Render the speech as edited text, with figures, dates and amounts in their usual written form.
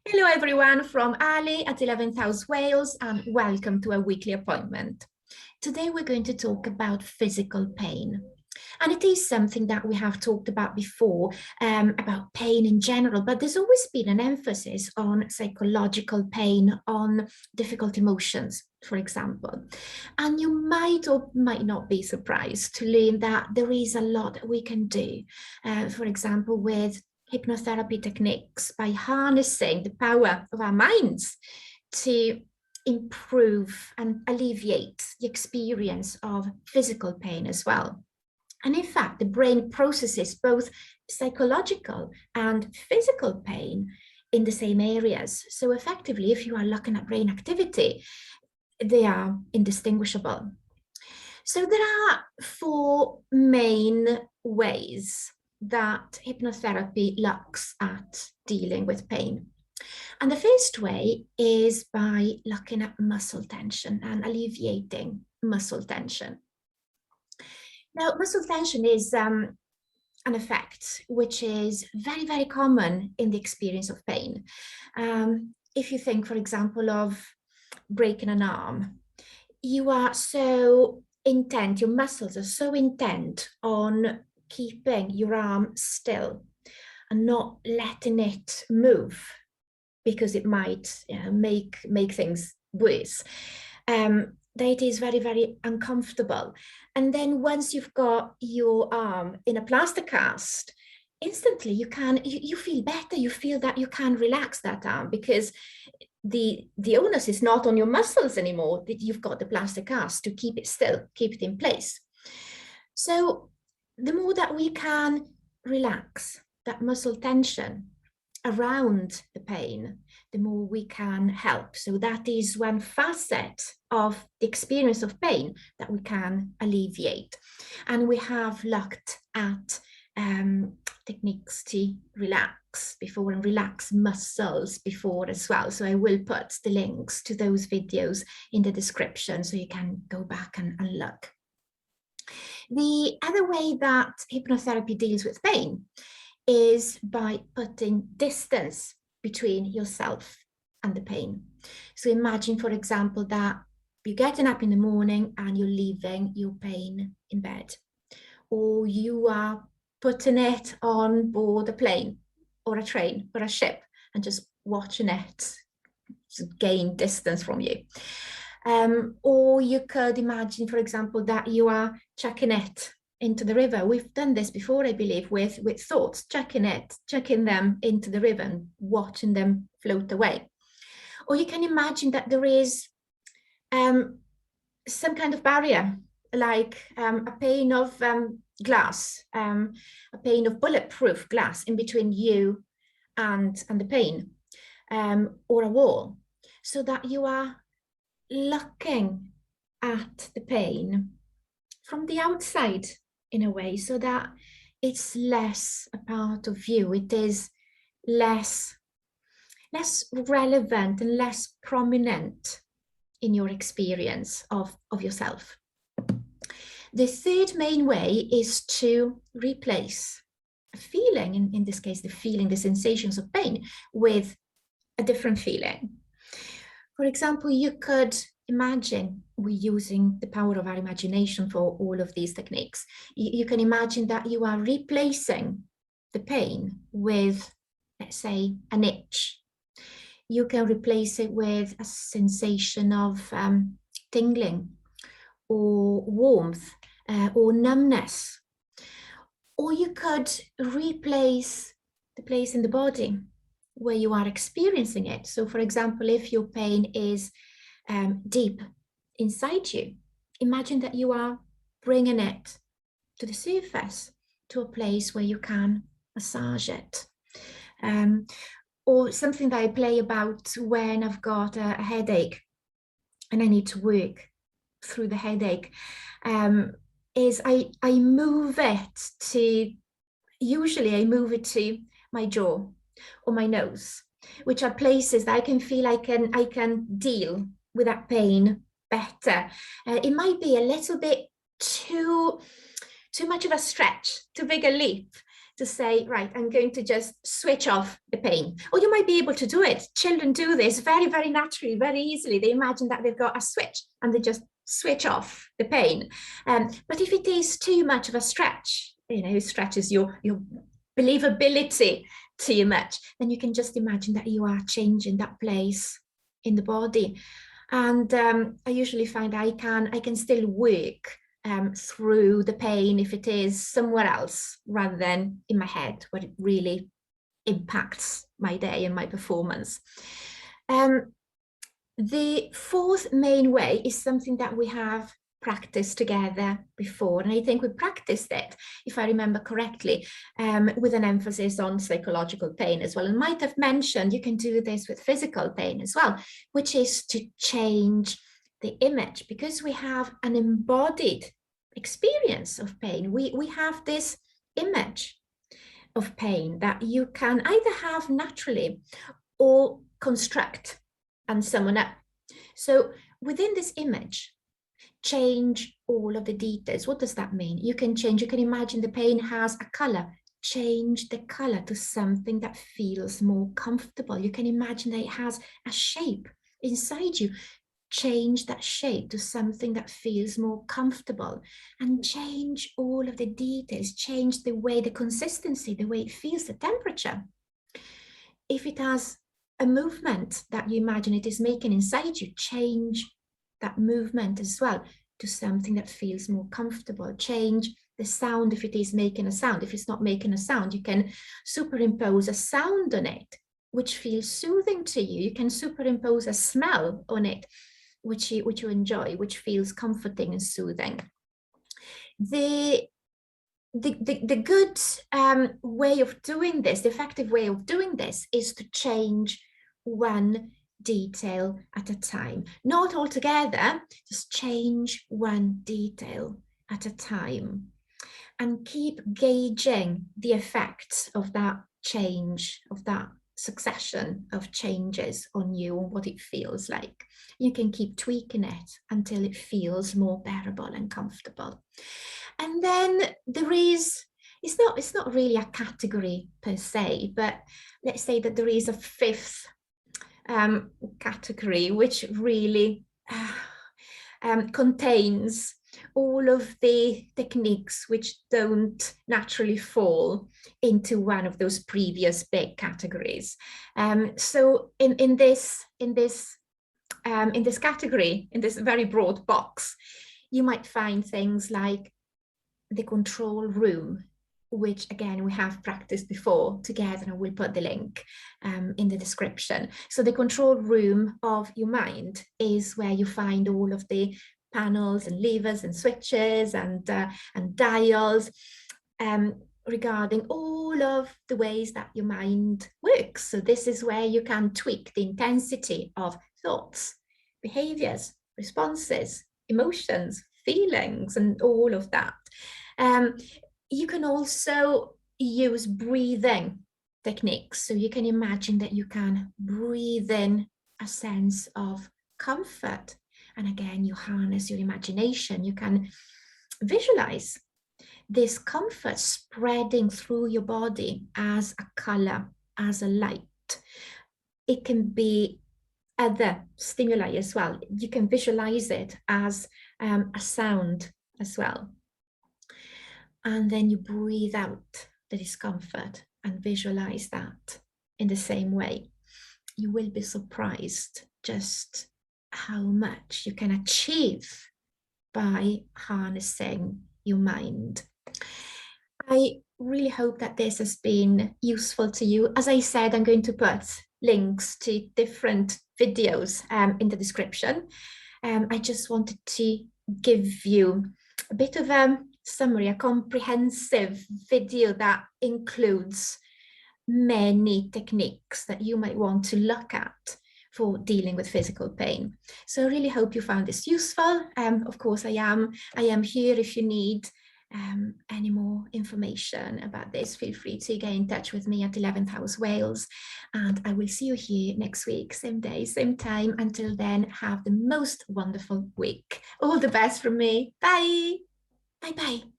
Hello everyone from Ali at 11th House Wales, and welcome to a weekly appointment. Today we're going to talk about physical pain. And it is something that we have talked about before, about pain in general, but there's always been an emphasis on psychological pain, on difficult emotions, for example. And you might or might not be surprised to learn that there is a lot that we can do, for example, with hypnotherapy techniques by harnessing the power of our minds to improve and alleviate the experience of physical pain as well. And in fact, the brain processes both psychological and physical pain in the same areas. So effectively, if you are looking at brain activity, they are indistinguishable. So there are four main ways that hypnotherapy looks at dealing with pain. And the first way is by looking at muscle tension and alleviating muscle tension. Now, muscle tension is an effect which is very, very common in the experience of pain. If you think, for example, of breaking an arm, you are so intent, your muscles are so intent on keeping your arm still and not letting it move because it might make things worse. That it is very, very uncomfortable. And then once you've got your arm in a plaster cast, instantly you feel better. You feel that you can relax that arm because the onus is not on your muscles anymore, that you've got the plaster cast to keep it still, keep it in place. So the more that we can relax that muscle tension around the pain, the more we can help. So that is one facet of the experience of pain that we can alleviate. And we have looked at techniques to relax before and relax muscles before as well. So I will put the links to those videos in the description so you can go back and look. The other way that hypnotherapy deals with pain is by putting distance between yourself and the pain. So imagine, for example, that you're getting up in the morning and you're leaving your pain in bed, or you are putting it on board a plane or a train or a ship and just watching it gain distance from you. Or you could imagine, for example, that you are chucking it into the river. We've done this before, I believe, with thoughts, chucking them into the river and watching them float away. Or you can imagine that there is some kind of barrier, like a pane of glass, a pane of bulletproof glass in between you and the pain, or a wall, so that you are looking at the pain from the outside in a way, so that it's less a part of you. It is less relevant and less prominent in your experience of yourself. The third main way is to replace a feeling, in this case, the sensations of pain, with a different feeling. For example, you could imagine, we're using the power of our imagination for all of these techniques. You can imagine that you are replacing the pain with, let's say, an itch. You can replace it with a sensation of tingling or warmth or numbness. Or you could replace the place in the body where you are experiencing it. So for example, if your pain is deep inside you, imagine that you are bringing it to the surface, to a place where you can massage it. Or something that I play about when I've got a headache and I need to work through the headache, is I move it to, usually I move it to my jaw or my nose, which are places that I can feel I can deal with that pain better. It might be a little bit too much of a stretch, too big a leap to say, right, I'm going to just switch off the pain. Or you might be able to do it. Children do this very, very naturally, very easily. They imagine that they've got a switch and they just switch off the pain. But if it is too much of a stretch, it stretches your believability too much, then you can just imagine that you are changing that place in the body. And I usually find I can still work through the pain if it is somewhere else rather than in my head, where it really impacts my day and my performance. The fourth main way is something that we have practiced together before, and I think we practiced it, if I remember correctly, with an emphasis on psychological pain as well. And might have mentioned you can do this with physical pain as well, which is to change the image, because we have an embodied experience of pain. We have this image of pain that you can either have naturally or construct and summon up. So within this image, change all of the details. What does that mean? You can imagine the pain has a color. Change the color to something that feels more comfortable. You can imagine that it has a shape inside you. Change that shape to something that feels more comfortable, and change all of the details. Change the way, the consistency, the way it feels, the temperature. If it has a movement that you imagine it is making inside you, change that movement as well to something that feels more comfortable. Change the sound if it is making a sound. If it's not making a sound, you can superimpose a sound on it, which feels soothing to you. You can superimpose a smell on it, which you enjoy, which feels comforting and soothing. The good way of doing this, the effective way of doing this, is to change one detail at a time. Not altogether, just change one detail at a time. And keep gauging the effects of that change, of that succession of changes on you and what it feels like. You can keep tweaking it until it feels more bearable and comfortable. And then there is, it's not really a category per se, but let's say that there is a fifth category, which really contains all of the techniques which don't naturally fall into one of those previous big categories. So in this category, in this very broad box, you might find things like the control room, which again we have practiced before together, and we'll put the link in the description. So the control room of your mind is where you find all of the panels and levers and switches and dials regarding all of the ways that your mind works. So this is where you can tweak the intensity of thoughts, behaviors, responses, emotions, feelings, and all of that. You can also use breathing techniques. So you can imagine that you can breathe in a sense of comfort. And again, you harness your imagination. You can visualize this comfort spreading through your body as a color, as a light. It can be other stimuli as well. You can visualize it as a sound as well. And then you breathe out the discomfort and visualize that in the same way. You will be surprised just how much you can achieve by harnessing your mind. I really hope that this has been useful to you. As I said, I'm going to put links to different videos in the description. I just wanted to give you a bit of a summary, a comprehensive video that includes many techniques that you might want to look at for dealing with physical pain. So I really hope you found this useful. Of course, I am here if you need any more information about this. Feel free to get in touch with me at 11th House Wales, and I will see you here next week, same day, same time. Until then, have the most wonderful week. All the best from me. Bye. Bye-bye.